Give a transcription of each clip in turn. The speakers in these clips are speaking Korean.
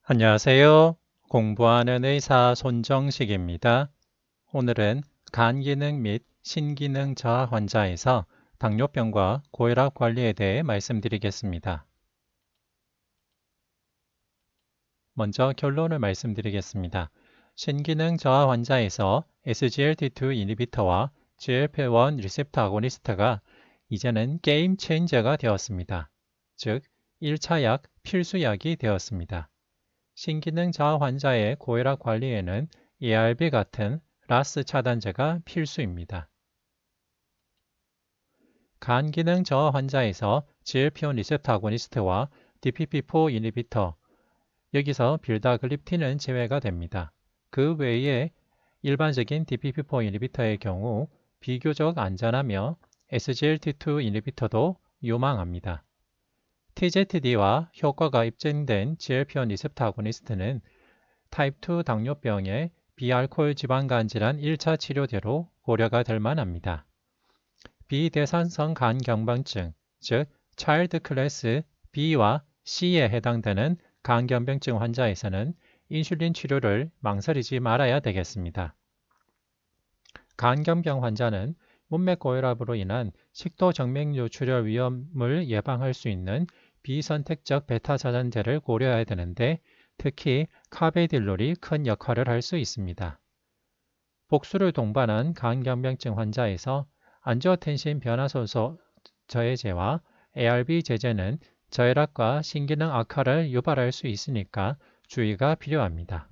안녕하세요. 공부하는 의사 손정식입니다. 오늘은 간기능 및 신기능 저하 환자에서 당뇨병과 고혈압 관리에 대해 말씀드리겠습니다. 먼저 결론을 말씀드리겠습니다. 신기능 저하 환자에서 SGLT2 이니비터와 GLP-1 리셉터 아고니스트가 이제는 게임 체인저가 되었습니다. 즉, 1차 약, 필수약이 되었습니다. 신기능 저하 환자의 고혈압 관리에는 ARB 같은 라스 차단제가 필수입니다. 간 기능 저하 환자에서 GLP-1 리셉터 아고니스트와 DPP-4 이니비터, 여기서 빌다글립틴은 제외가 됩니다. 그 외에 일반적인 DPP-4 이니비터의 경우 비교적 안전하며 SGLT2 이니비터도 유망합니다. TZD와 효과가 입증된 GLP-1 리셉터 아고니스트는 타입 2 당뇨병의 비알코올 지방간 질환 1차 치료제로 고려가 될 만합니다. 비대사성 간경병증, 즉 차일드 클래스 B와 C에 해당되는 간경병증 환자에서는 인슐린 치료를 망설이지 말아야 되겠습니다. 간경병 환자는 문맥 고혈압으로 인한 식도 정맥류 출혈 위험을 예방할 수 있는 비선택적 베타 차단제를 고려해야 되는데 특히 카베딜롤이 큰 역할을 할 수 있습니다. 복수를 동반한 간경병증 환자에서 안지오텐신 변화소소 저해제와 ARB 제제는 저혈압과 신기능 악화를 유발할 수 있으니까 주의가 필요합니다.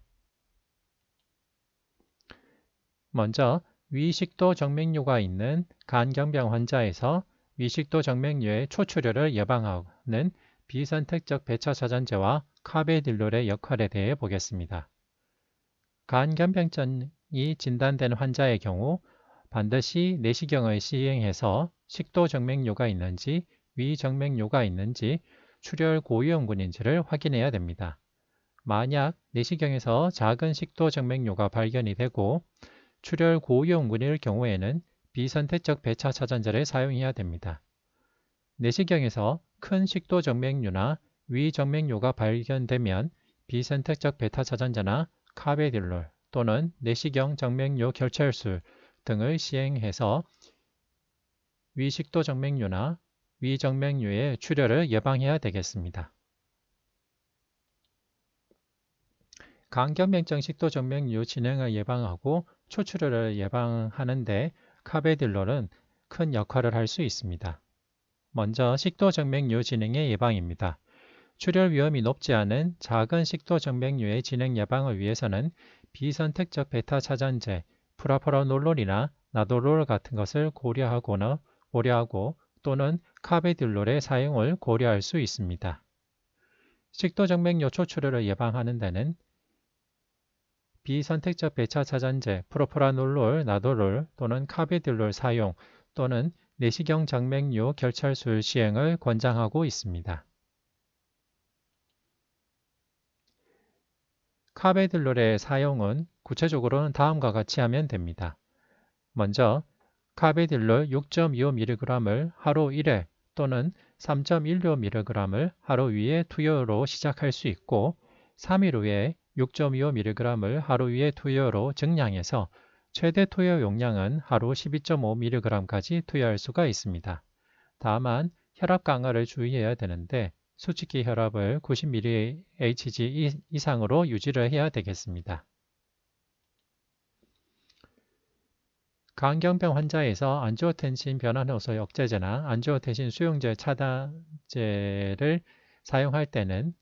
먼저 위식도 정맥류가 있는 간경병 환자에서 위식도 정맥류의 초출혈을 예방하는 비선택적 배차 차단제와 카베딜롤의 역할에 대해 보겠습니다. 간경병증이 진단된 환자의 경우 반드시 내시경을 시행해서 식도 정맥류가 있는지 위 정맥류가 있는지 출혈 고위험군인지를 확인해야 됩니다. 만약 내시경에서 작은 식도 정맥류가 발견이 되고 출혈 고위험군일 경우에는 비선택적 배차 차단제를 사용해야 됩니다. 내시경에서 큰 식도 정맥류나 위 정맥류가 발견되면 비선택적 베타 차단제나 카베딜롤 또는 내시경 정맥류 결찰술 등을 시행해서 위식도 정맥류나 위 정맥류의 출혈을 예방해야 되겠습니다. 간경병증 식도 정맥류 진행을 예방하고 초출혈을 예방하는데 카베딜롤은 큰 역할을 할 수 있습니다. 먼저 식도 정맥류 진행의 예방입니다. 출혈 위험이 높지 않은 작은 식도 정맥류의 진행 예방을 위해서는 비선택적 베타 차단제, 프라퍼라놀롤이나 나도롤 같은 것을 고려하고 또는 카베딜롤의 사용을 고려할 수 있습니다. 식도 정맥류 초출혈을 예방하는 데는 비선택적 배차 차단제, 프로포라놀롤, 나도롤 또는 카베딜롤 사용 또는 내시경 정맥류 결찰술 시행을 권장하고 있습니다. 카베딜롤의 사용은 구체적으로는 다음과 같이 하면 됩니다. 먼저 카베딜롤 6.25mg을 하루 1회 또는 3.15mg을 하루 2회 투여로 시작할 수 있고 3일 후에 6.25mg을 하루 2회 투여로 증량해서 최대 투여 용량은 하루 12.5mg까지 투여할 수가 있습니다. 다만 혈압 강화를 주의해야 되는데 수치기 혈압을 90mHg 이상으로 유지를 해야 되겠습니다. 간경병 환자에서 안지오텐신 변환효소 억제제나 안지오텐신 수용제 차단제를 사용할 때는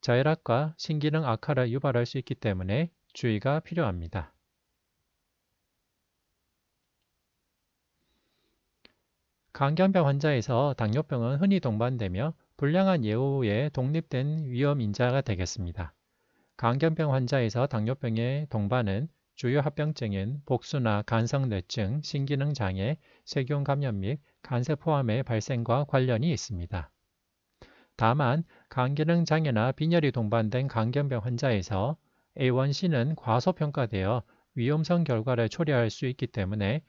저혈압과 신기능 악화를 유발할 수 있기 때문에 주의가 필요합니다. 간경병 환자에서 당뇨병은 흔히 동반되며 불량한 예후에 독립된 위험 인자가 되겠습니다. 간경병 환자에서 당뇨병의 동반은 주요 합병증인 복수나 간성뇌증, 신기능장애, 세균 감염 및 간세포암의 발생과 관련이 있습니다. 다만 간기능장애나 빈혈이 동반된 간경병 환자에서 A1C는 과소평가되어 위험성 결과를 초래할 수 있기 때문에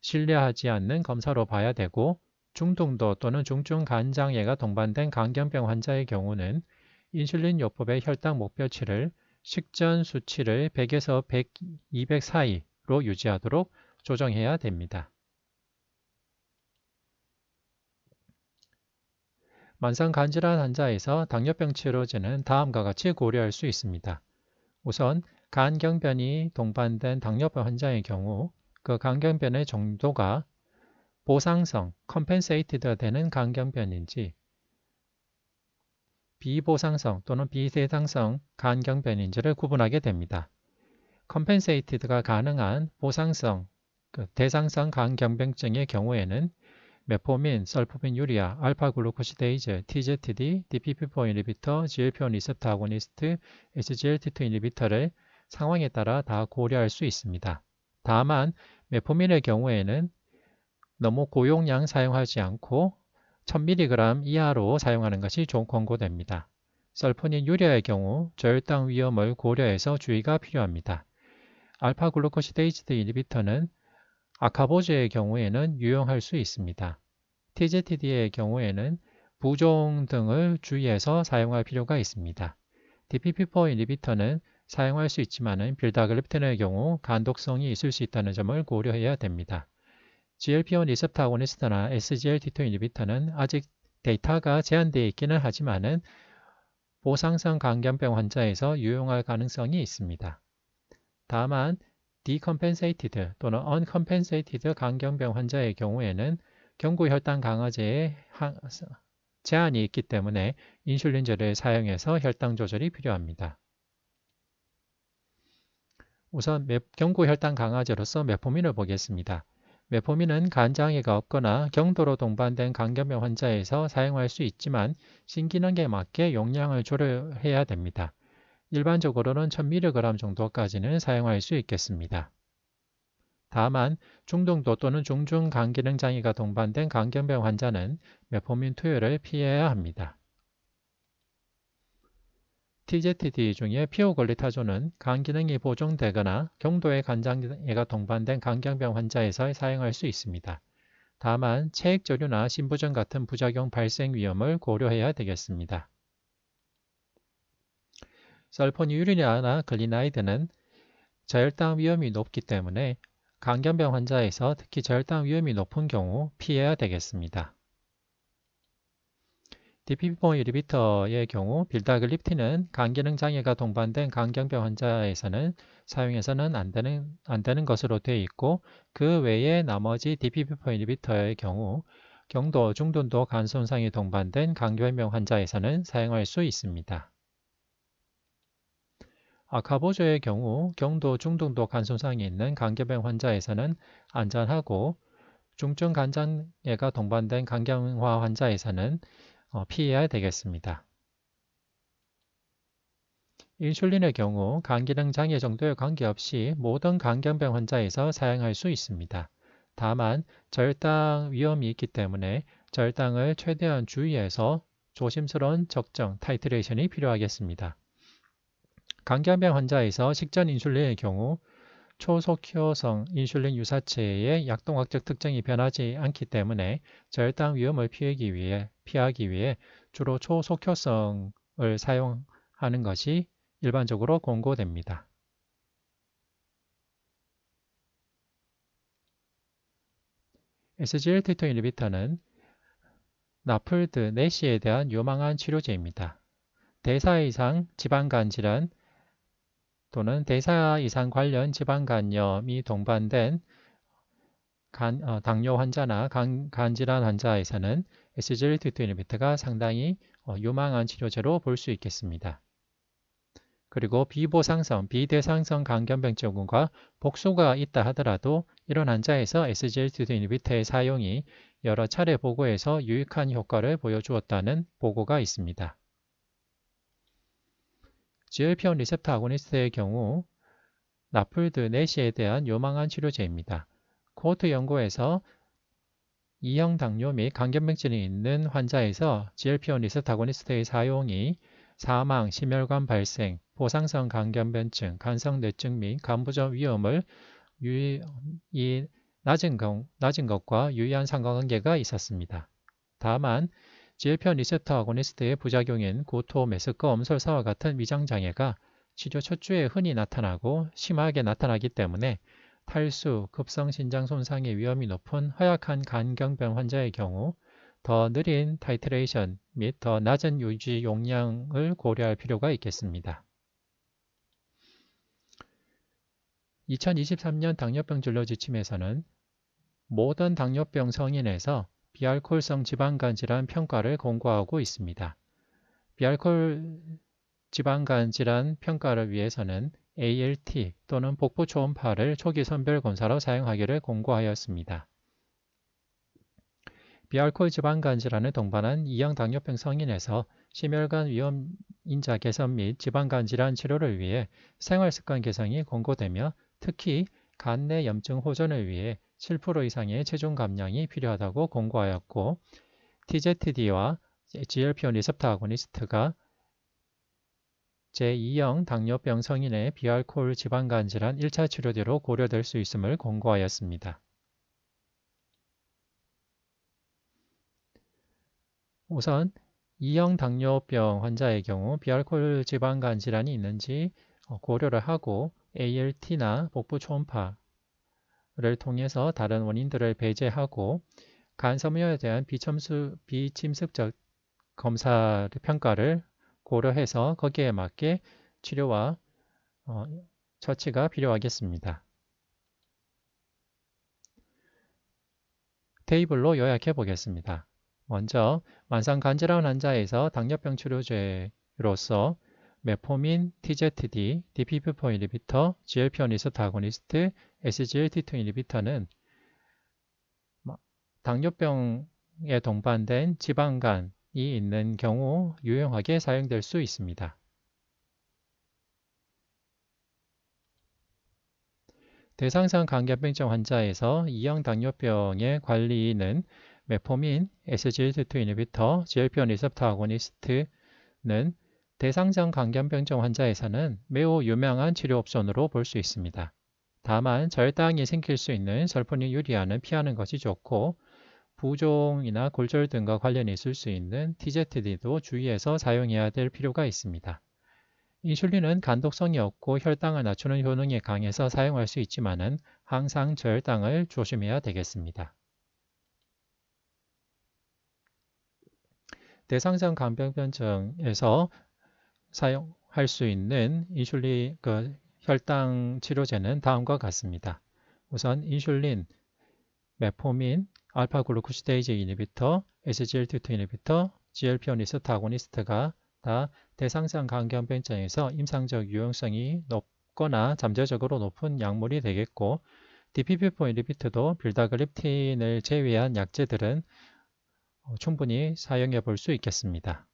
신뢰하지 않는 검사로 봐야 되고 중등도 또는 중증 간장애가 동반된 간경병 환자의 경우는 인슐린 요법의 혈당 목표치를 식전 수치를 100에서 100, 200 사이로 유지하도록 조정해야 됩니다. 만성 간질환 환자에서 당뇨병 치료제는 다음과 같이 고려할 수 있습니다. 우선 간경변이 동반된 당뇨병 환자의 경우 그 간경변의 정도가 보상성, compensated 되는 간경변인지 비보상성 또는 비대상성 간경변인지를 구분하게 됩니다. compensated가 가능한 보상성, 대상성 간경변증의 경우에는 메포민, 설포민 유리아, 알파글루코시데이즈, TZD, DPP4 인히비터, GLP-1 리셉터 아고니스트, SGLT2 인히비터를 상황에 따라 다 고려할 수 있습니다. 다만 메포민의 경우에는 너무 고용량 사용하지 않고 1000mg 이하로 사용하는 것이 권고됩니다. 설포닌 유리아의 경우 저혈당 위험을 고려해서 주의가 필요합니다. 알파글루코시데이즈 인히비터는 아카보즈의 경우에는 유용할 수 있습니다. TZD의 경우에는 부종 등을 주의해서 사용할 필요가 있습니다. DPP4 인히비터는 사용할 수 있지만 빌다글립틴의 경우 간독성이 있을 수 있다는 점을 고려해야 됩니다. GLP-1 리셉터 아고니스트나 SGLT2 인히비터는 아직 데이터가 제한되어 있기는 하지만 보상성 간경병 환자에서 유용할 가능성이 있습니다. 다만 decompensated 또는 uncompensated 간경병 환자의 경우에는 경구혈당 강화제에 제한이 있기 때문에 인슐린제를 사용해서 혈당 조절이 필요합니다. 우선 경구혈당 강화제로서 메포민을 보겠습니다. 메포민은 간장애가 없거나 경도로 동반된 간경병 환자에서 사용할 수 있지만 신기능에 맞게 용량을 조절해야 됩니다. 일반적으로는 1000mg 정도까지는 사용할 수 있겠습니다. 다만 중등도 또는 중증 간기능 장애가 동반된 간경병 환자는 메포민 투여를 피해야 합니다. TZD 중에 피오글리타존은 간기능이 보정되거나 경도의 간장애가 동반된 간경병 환자에서 사용할 수 있습니다. 다만 체액저류나 신부전 같은 부작용 발생 위험을 고려해야 되겠습니다. 설포니유리아나 글리나이드는 저혈당 위험이 높기 때문에 간경병 환자에서 특히 저혈당 위험이 높은 경우 피해야 되겠습니다. DPP4 인히비터의 경우 빌다글립틴은 간기능 장애가 동반된 간경병 환자에서는 사용해서는 안 되는 것으로 되어 있고 그 외에 나머지 DPP4 인히비터의 경우 경도, 중등도 간 손상이 동반된 간경병 환자에서는 사용할 수 있습니다. 아카보조의 경우 경도, 중등도 간 손상이 있는 간경병 환자에서는 안전하고 중증 간장애가 동반된 간경화 환자에서는 피해야 되겠습니다. 인슐린의 경우 간기능 장애 정도에 관계없이 모든 간경병 환자에서 사용할 수 있습니다. 다만 저혈당 위험이 있기 때문에 저혈당을 최대한 주의해서 조심스러운 적정, 타이트레이션이 필요하겠습니다. 간경병 환자에서 식전 인슐린의 경우 초속효성 인슐린 유사체의 약동학적 특징이 변하지 않기 때문에 저혈당 위험을 피하기 위해 주로 초속효성을 사용하는 것이 일반적으로 권고됩니다. SGLT2 인히비터는 나플드, 내시에 대한 유망한 치료제입니다. 대사 이상 지방간 질환 또는 대사 이상 관련 지방간염이 동반된 당뇨 환자나 간질환 환자에서는 SGLT2 인히비터가 상당히 유망한 치료제로 볼 수 있겠습니다. 그리고 비보상성, 비대상성 간경병증후군과 복수가 있다 하더라도 이런 환자에서 SGLT2 인히비터의 사용이 여러 차례 보고에서 유익한 효과를 보여주었다는 보고가 있습니다. GLP-1 리셉터 아고니스트의 경우 나플드, 내시에 대한 유망한 치료제입니다. 코호트 연구에서 2형 당뇨 및 간경병증이 있는 환자에서 GLP-1 리셉터 아고니스트의 사용이 사망, 심혈관 발생, 보상성 간경변증, 간성뇌증 및 간부전 위험을 낮은 것과 유의한 상관관계가 있었습니다. 다만 GLP-1 리셉터 아고니스트의 부작용인 구토, 메스꺼, 엄설사와 같은 위장장애가 치료 첫 주에 흔히 나타나고 심하게 나타나기 때문에 탈수, 급성 신장 손상의 위험이 높은 허약한 간경병 환자의 경우 더 느린 타이트레이션 및 더 낮은 유지 용량을 고려할 필요가 있겠습니다. 2023년 당뇨병 진료 지침에서는 모든 당뇨병 성인에서 비알코올성 지방간 질환 평가를 권고하고 있습니다. 비알코올 지방간 질환 평가를 위해서는 ALT 또는 복부 초음파를 초기 선별 검사로 사용하기를 권고하였습니다. 비알코올 지방간 질환을 동반한 2형 당뇨병 성인에서 심혈관 위험 인자 개선 및 지방간 질환 치료를 위해 생활습관 개선이 권고되며 특히 간 내 염증 호전을 위해 7% 이상의 체중 감량이 필요하다고 권고하였고 TZD와 GLP-1 리셉터 아고니스트가 제2형 당뇨병 성인의 비알코올 지방간 질환 1차 치료제로 고려될 수 있음을 권고하였습니다. 우선 2형 당뇨병 환자의 경우 비알코올 지방간 질환이 있는지 고려를 하고 ALT나 복부 초음파를 통해서 다른 원인들을 배제하고 간 섬유에 대한 비침습적 검사 평가를 고려해서 거기에 맞게 치료와 처치가 필요하겠습니다. 테이블로 요약해 보겠습니다. 먼저 만성 간질환 환자에서 당뇨병 치료제로서 메포민, TZD, DPP-4 인히비터, GLP-1 리셉터 아고니스트, SGLT2 인히비터는 당뇨병에 동반된 지방간이 있는 경우 유용하게 사용될 수 있습니다. 대상성 간경병증 환자에서 2형 당뇨병의 관리는 메포민, SGLT2 인히비터, GLP-1 리셉터 아고니스트는 대상성 간경병증 환자에서는 매우 유명한 치료 옵션으로 볼 수 있습니다. 다만 저혈당이 생길 수 있는 설포닌유리아는 피하는 것이 좋고 부종이나 골절 등과 관련이 있을 수 있는 TZD도 주의해서 사용해야 될 필요가 있습니다. 인슐린은 간독성이 없고 혈당을 낮추는 효능이 강해서 사용할 수 있지만은 항상 저혈당을 조심해야 되겠습니다. 대상성 간병변증에서 사용할 수 있는 인슐린 혈당 치료제는 다음과 같습니다. 우선 인슐린, 메포민, 알파글루코시데이즈 인히비터, SGLT2 인히비터, GLP-1 리셉터 아고니스트가 다 대상성 간경병증에서 임상적 유용성이 높거나 잠재적으로 높은 약물이 되겠고 DPP-4 인히비터도 빌다글립틴을 제외한 약제들은 충분히 사용해 볼 수 있겠습니다.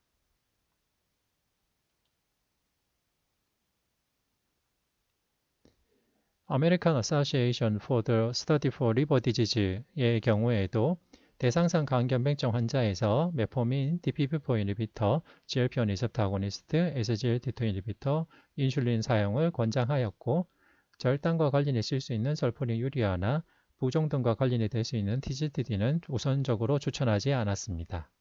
American Association for the Study for Liver Disease의 경우에도 대상성 간경병증 환자에서 메포민, DPP-4 인히비터, GLP-1 리셉터 아고니스트, SGLT2 인히비터, 인슐린 사용을 권장하였고 저혈당과 관련이 있을 수 있는 설포닌유리아나 부종 등과 관련이 될 수 있는 TZD는 우선적으로 추천하지 않았습니다.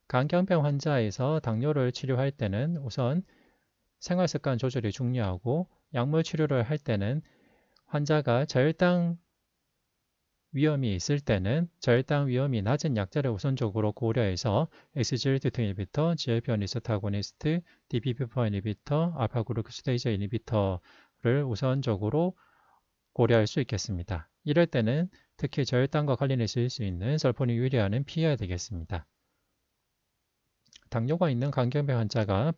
간경병 환자에서 당뇨를 치료할 때는 우선 생활습관 조절이 중요하고 약물 치료를 할 때는 환자가 저혈당 위험이 있을 때는 저혈당 위험이 낮은 약제를 우선적으로 고려해서 SGLT2 인히비터, GLP-1 리셉터 아고니스트, DPP-4 인히비터, 알파글루코시데이즈 인히비터를 우선적으로 고려할 수 있겠습니다. 이럴 때는 특히 저혈당과 관련해 있을 수 있는 설포닌유리아는 피해야 되겠습니다. 당뇨가 있는 간경병 환자가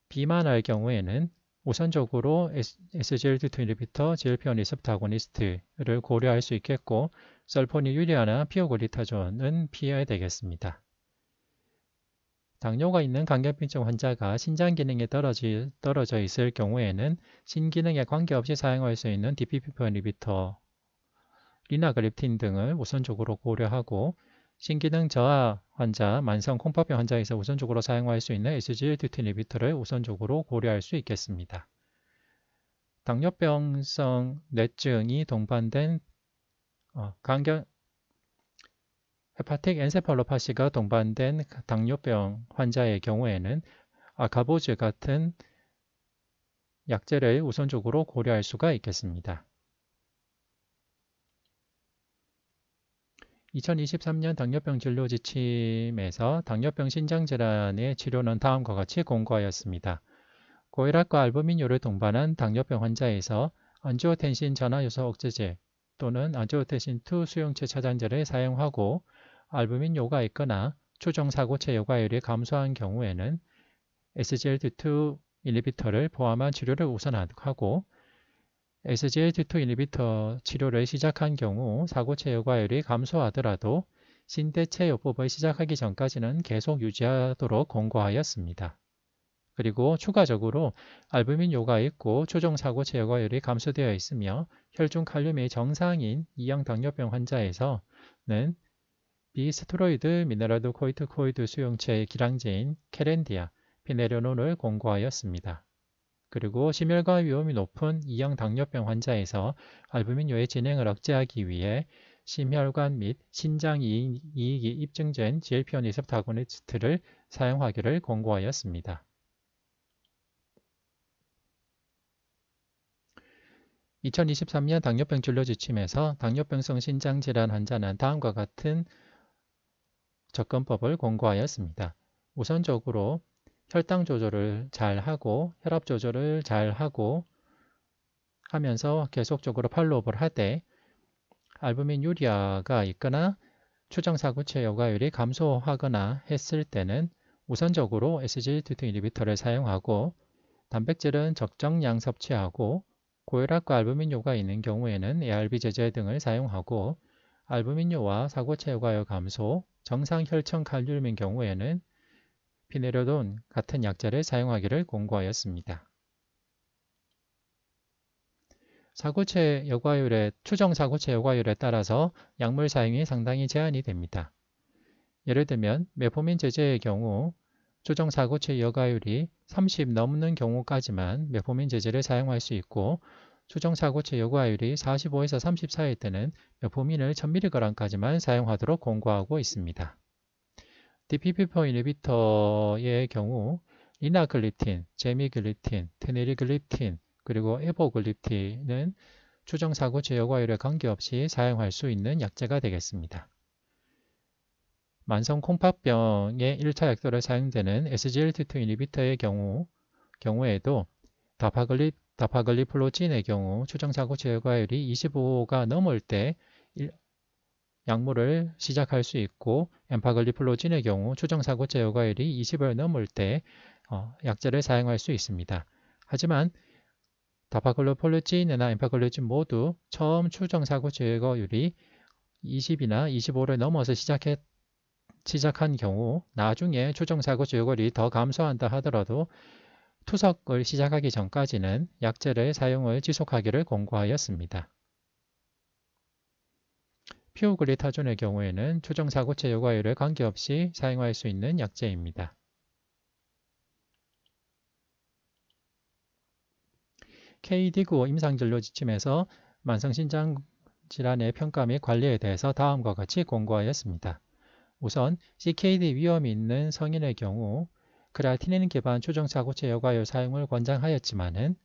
비만할 경우에는 우선적으로 SGLT2 인히비터, GLP-1 리셉터 아고니스트를 고려할 수 있겠고 설포닌유리아나 피오글리타존은 피해야 되겠습니다. 당뇨가 있는 간경병증 환자가 신장 기능이 떨어져 있을 경우에는 신기능에 관계없이 사용할 수 있는 DPP-4 인히비터, 리나글립틴 등을 우선적으로 고려하고 신기능 저하 환자, 만성 콩팥병 환자에서 우선적으로 사용할 수 있는 SGLT2 인히비터를 우선적으로 고려할 수 있겠습니다. 당뇨병성 뇌증이 동반된 간경 헤파틱 엔세팔로파시가 동반된 당뇨병 환자의 경우에는 아카보즈 같은 약제를 우선적으로 고려할 수가 있겠습니다. 2023년 당뇨병 진료 지침에서 당뇨병 신장질환의 치료는 다음과 같이 공고하였습니다. 고혈압과 알부민요를 동반한 당뇨병 환자에서 안지오텐신 전하요소 억제제 또는 안지오텐신2 수용체 차단제를 사용하고 알부민요가 있거나 추정사고체 요과율이 감소한 경우에는 SGLT2 인히비터를 포함한 치료를 우선하고 SGLT2 인히비터 치료를 시작한 경우 사고체 요과율이 감소하더라도 신대체 요법을 시작하기 전까지는 계속 유지하도록 권고하였습니다. 그리고 추가적으로 알부민 요가 있고 추정 사고체 요과율이 감소되어 있으며 혈중 칼륨이 정상인 2형 당뇨병 환자에서는 비스테로이드 미네랄드 코이트코이드 수용체의 기량제인 케렌디아, 피네르논을 권고하였습니다. 그리고 심혈관 위험이 높은 2형 당뇨병 환자에서 알부민요의 진행을 억제하기 위해 심혈관 및 신장 이익이 입증된 GLP-1 리셉터 아고니스트를 사용하기를 권고하였습니다. 2023년 당뇨병 진료 지침에서 당뇨병성 신장질환 환자는 다음과 같은 접근법을 권고하였습니다. 우선적으로 혈당 조절을 잘 하고 혈압 조절을 잘 하고 하면서 계속적으로 팔로우업을 하되 알부민 유리아가 있거나 추정사구체 요과율이 감소하거나 했을 때는 우선적으로 SGLT2 인히비터를 사용하고 단백질은 적정량 섭취하고 고혈압과 알부민요가 있는 경우에는 ARB 제제 등을 사용하고 알부민요와 사고체 요과율 감소, 정상 혈청 칼륨인 경우에는 피네르돈 같은 약제를 사용하기를 권고하였습니다. 추정 사고체 요과율에 따라서 약물 사용이 상당히 제한이 됩니다. 예를 들면 메포민 제제의 경우 추정 사고체 요과율이 30 넘는 경우까지만 메포민 제제를 사용할 수 있고 추정 사고체 요과율이 45에서 30 사이일 때는 메포민을 1000mg까지만 사용하도록 권고하고 있습니다. DPP4 인히비터의 경우 리나글리틴, 제미글리틴, 테네리글리틴, 그리고 에보글리틴은 추정사고체 요과율에 관계없이 사용할 수 있는 약제가 되겠습니다. 만성 콩팥병의 1차 약도로 사용되는 SGLT2 인히비터의 경우에도 다파글리플로진의 경우 추정사고체 요과율이 25가 넘을 때 약물을 시작할 수 있고 엠파글리플로진의 경우 추정사고체 요과율이 20을 넘을 때 약제를 사용할 수 있습니다. 하지만 다파글리플로진이나 엠파글리진 모두 처음 추정사고체 요과율이 20이나 25를 넘어서 시작한 경우 나중에 추정사고체 요과율이 더 감소한다 하더라도 투석을 시작하기 전까지는 약제의 사용을 지속하기를 권고하였습니다. 피오글리타존의 경우에는 추정사고체 요과율에 관계없이 사용할 수 있는 약제입니다. KDIGO 임상진료 지침에서 만성신장질환의 평가 및 관리에 대해서 다음과 같이 권고하였습니다. 우선 CKD 위험이 있는 성인의 경우 크레아티닌 기반 추정사고체 요과율 사용을 권장하였지만은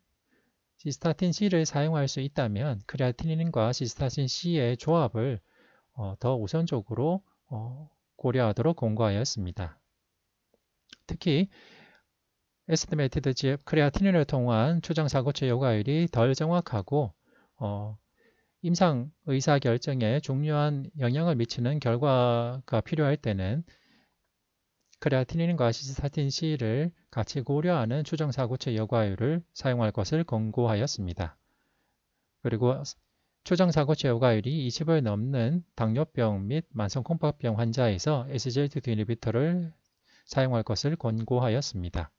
시스타틴 C를 사용할 수 있다면 크레아티닌과 시스타틴 C의 조합을 더 우선적으로 고려하도록 권고하였습니다. 특히 에스티메이티드 GF 크레아티닌을 통한 추정사고체 요과율이 덜 정확하고 임상 의사결정에 중요한 영향을 미치는 결과가 필요할 때는 크레아티닌과 시스타틴 C를 같이 고려하는 추정사고체 요과율을 사용할 것을 권고하였습니다. 그리고 추정사고체 요과율이 20을 넘는 당뇨병 및 만성콩팥병 환자에서 SGLT2 인히비터를 사용할 것을 권고하였습니다.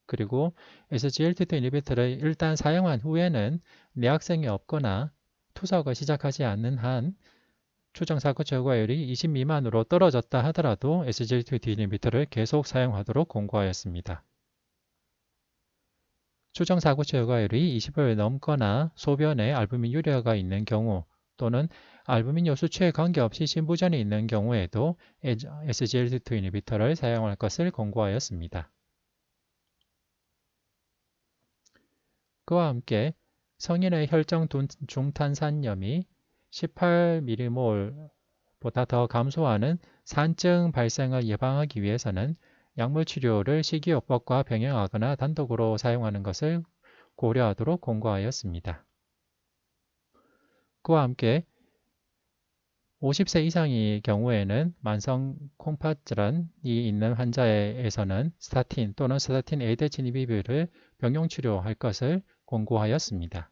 그리고 SGLT2 인히비터를 일단 사용한 후에는 내학생이 없거나 투석을 시작하지 않는 한 추정사고체 요과율이 20 미만으로 떨어졌다 하더라도 SGLT2 인히비터를 계속 사용하도록 권고하였습니다. 추정사고 제거율이 20을 넘거나 소변에 알부민 유래가 있는 경우 또는 알부민 요수치에 관계없이 신부전이 있는 경우에도 SGLT2 이니비터를 사용할 것을 권고하였습니다. 그와 함께 성인의 혈중 중탄산염이 18mm몰보다 더 감소하는 산증 발생을 예방하기 위해서는 약물 치료를 식이요법과 병행하거나 단독으로 사용하는 것을 고려하도록 권고하였습니다. 그와 함께 50세 이상의 경우에는 만성 콩팥질환이 있는 환자에서는 스타틴 또는 스타틴 에이데치니비비를 병용 치료할 것을 권고하였습니다.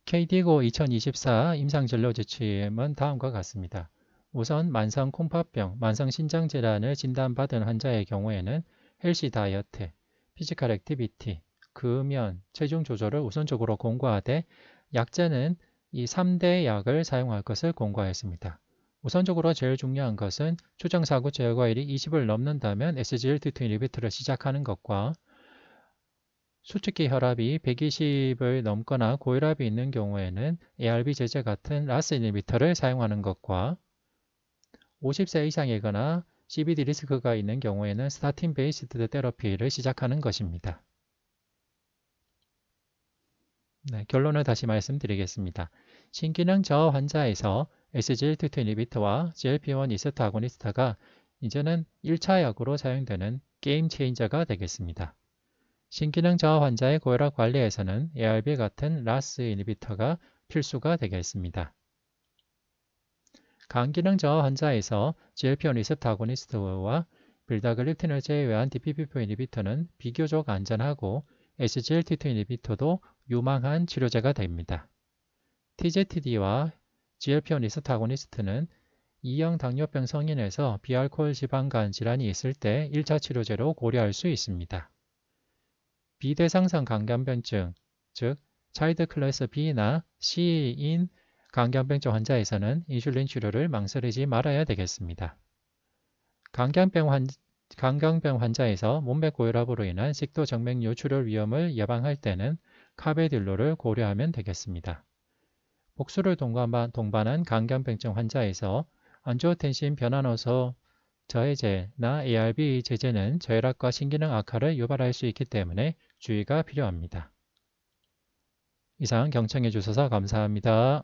KDIGO 2024 임상진료 지침은 다음과 같습니다. 우선 만성 콩팥병, 만성 신장질환을 진단받은 환자의 경우에는 헬시 다이어트, 피지컬 액티비티, 금연, 체중 조절을 우선적으로 권고하되 약제는 이 3대 약을 사용할 것을 권고하였습니다. 우선적으로 제일 중요한 것은 추정사고 제거율이 20을 넘는다면 SGLT2 이니비터를 시작하는 것과 수축기 혈압이 120을 넘거나 고혈압이 있는 경우에는 ARB 제제 같은 라스 이니비터를 사용하는 것과 50세 이상이거나 CVD 리스크가 있는 경우에는 스타틴 베이스드 테러피를 시작하는 것입니다. 네, 결론을 다시 말씀드리겠습니다. 신기능 저하 환자에서 SGLT2 이니비터와 GLP-1 리세터 아고니스트가 이제는 1차 약으로 사용되는 게임 체인저가 되겠습니다. 신기능 저하 환자의 고혈압 관리에서는 ARB 같은 라스 이니비터가 필수가 되겠습니다. 간기능 저하 환자에서 GLP-1 리셉터 아고니스트와 빌다글립틴을 제외한 DPP-4 이니비터는 비교적 안전하고 SGLT2 이니비터도 유망한 치료제가 됩니다. TZD와 GLP-1 리셉터 아고니스트는 2형 당뇨병 성인에서 비알코올 지방간 질환이 있을 때 1차 치료제로 고려할 수 있습니다. 비대상성 강간병증, 즉 차일드 클래스 B나 C인 강간병증 환자에서는 인슐린 치료를 망설이지 말아야 되겠습니다. 강경병 환자에서 몸매 고혈압으로 인한 식도 정맥류 출혈 위험을 예방할 때는 카베딜로를 고려하면 되겠습니다. 복수를 동반한 강경병증 환자에서 안지오텐신 변화노소 저해제나 ARB 제제는 저혈압과 신기능 악화를 유발할 수 있기 때문에 주의가 필요합니다. 이상 경청해 주셔서 감사합니다.